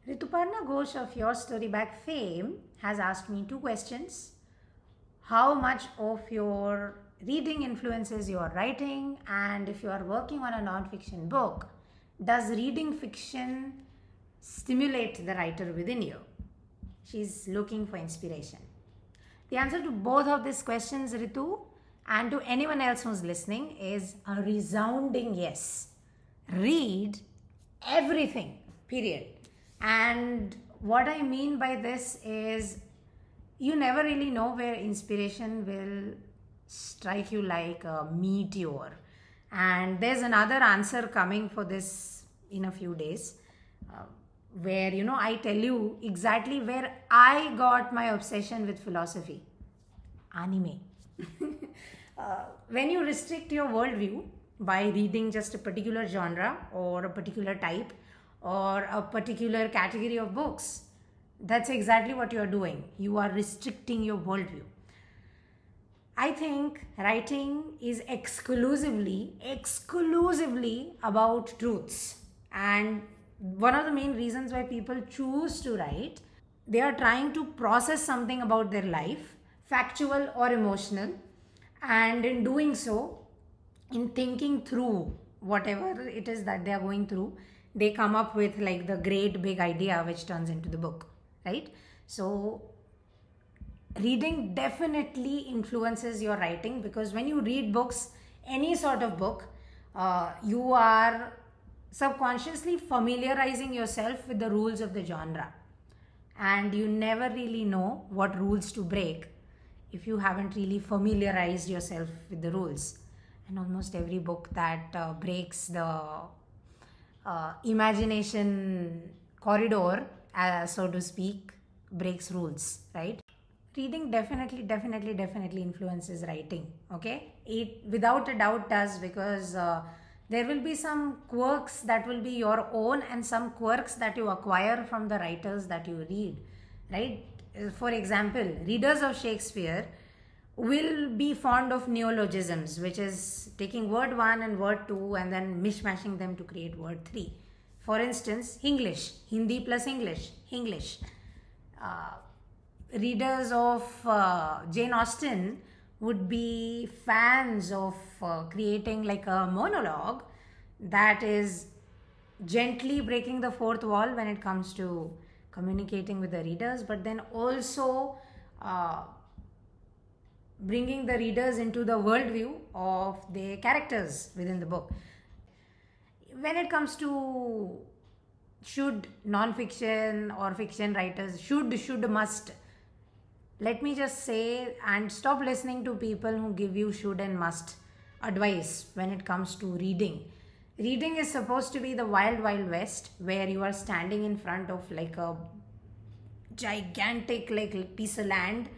Rituparna Ghosh of Your Story Bag fame has asked me two questions. How much of your reading influences your writing, and if you are working on a non-fiction book, does reading fiction stimulate the writer within you? She's looking for inspiration. The answer to both of these questions, Ritu, and to anyone else who's listening, is a resounding yes. Read everything, period. And what I mean by this is you never really know where inspiration will strike you like a meteor. And there's another answer coming for this in a few days where, I tell you exactly where I got my obsession with philosophy. Anime. When you restrict your worldview by reading just a particular genre or a particular type or a particular category of books, that's exactly what you are doing. You are restricting your worldview. I think writing is exclusively about truths. And one of the main reasons why people choose to write, they are trying to process something about their life, factual or emotional. And in doing so, in thinking through whatever it is that they are going through, they come up with like the great big idea which turns into the book, right? So reading definitely influences your writing, because when you read books, any sort of book, you are subconsciously familiarizing yourself with the rules of the genre, and you never really know what rules to break if you haven't really familiarized yourself with the rules. And almost every book that breaks the imagination corridor, so to speak, breaks rules, right? Reading definitely influences writing, okay? It without a doubt does, because there will be some quirks that will be your own and some quirks that you acquire from the writers that you read, right? For example, readers of Shakespeare will be fond of neologisms, which is taking word 1 and word 2 and then mishmashing them to create word 3. For instance, English, Hindi plus English. Readers of Jane Austen would be fans of creating like a monologue that is gently breaking the fourth wall when it comes to communicating with the readers, but then also bringing the readers into the worldview of the characters within the book. When it comes to should non-fiction or fiction writers, must, let me just say, and stop listening to people who give you should and must advice when it comes to reading. Reading is supposed to be the wild west, where you are standing in front of like a gigantic piece of land,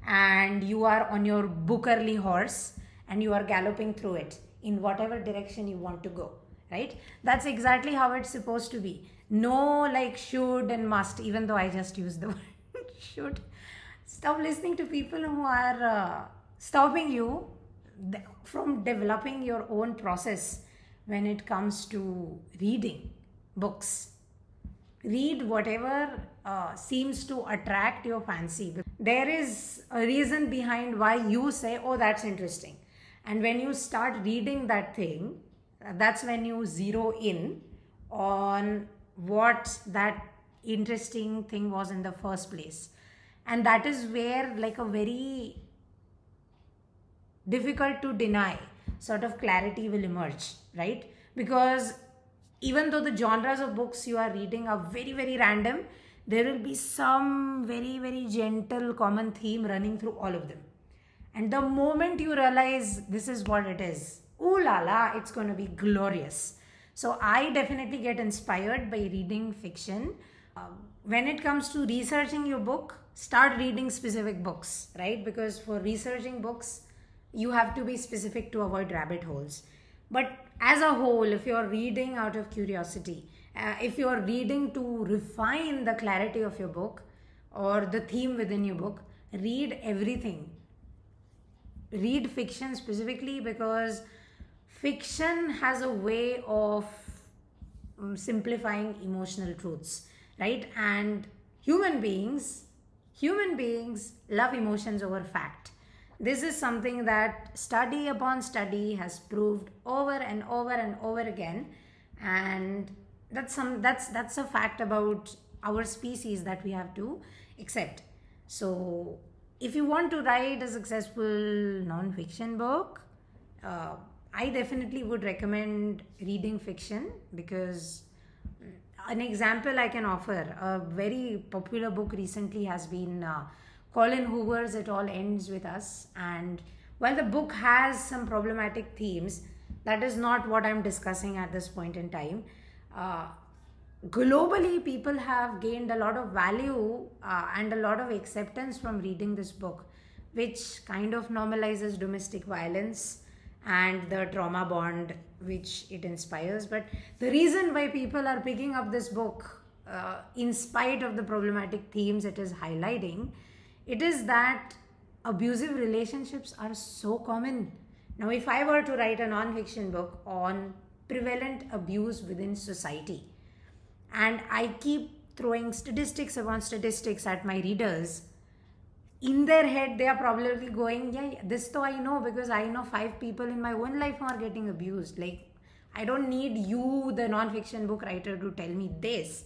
and you are on your Bookerly horse and you are galloping through it in whatever direction you want to go, right? That's exactly how it's supposed to be. No like should and must, even though I just used the word should. Stop listening to people who are stopping you from developing your own process when it comes to reading books. Read whatever seems to attract your fancy. There is a reason behind why you say, oh, that's interesting. And when you start reading that thing, that's when you zero in on what that interesting thing was in the first place. And that is where like a very difficult to deny sort of clarity will emerge, right? Because even though the genres of books you are reading are very random, there will be some very gentle common theme running through all of them. And the moment you realize this is what it is, ooh la la, it's going to be glorious. So I definitely get inspired by reading fiction. When it comes to researching your book, start reading specific books, right? Because for researching books, you have to be specific to avoid rabbit holes. But as a whole, if you're reading out of curiosity, if you're reading to refine the clarity of your book or the theme within your book, read everything. Read fiction specifically, because fiction has a way of simplifying emotional truths. right? And human beings love emotions over fact. This is something that study upon study has proved over and over and over again, and that's a fact about our species that we have to accept. So if you want to write a successful non-fiction book, I definitely would recommend reading fiction, because an example I can offer, a very popular book recently has been Colin Hoover's It All Ends With Us. And while the book has some problematic themes, that is not what I'm discussing at this point in time. Globally, people have gained a lot of value and a lot of acceptance from reading this book, which kind of normalizes domestic violence and the trauma bond which it inspires. But the reason why people are picking up this book, in spite of the problematic themes it is highlighting, it is that abusive relationships are so common. Now, if I were to write a non-fiction book on prevalent abuse within society, and I keep throwing statistics upon statistics at my readers, in their head they are probably going, yeah, this though I know, because I know 5 people in my own life who are getting abused. Like, I don't need you, the non-fiction book writer, to tell me this.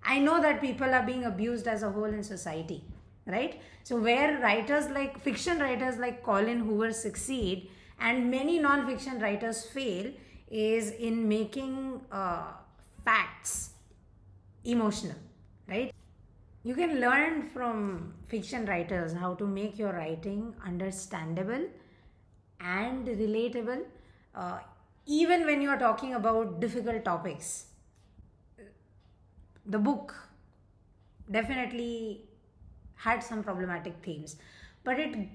I know that people are being abused as a whole in society, right? So where fiction writers like Colin Hoover succeed and many non-fiction writers fail is in making facts emotional, right? You can learn from fiction writers how to make your writing understandable and relatable, even when you are talking about difficult topics. The book definitely had some problematic themes, but it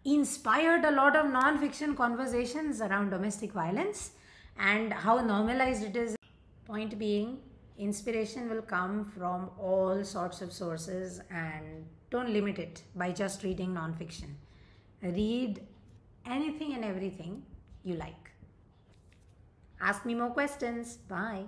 inspired a lot of non-fiction conversations around domestic violence and how normalized it is. Point being, inspiration will come from all sorts of sources, and don't limit it by just reading non-fiction. Read anything and everything you like. Ask me more questions. Bye.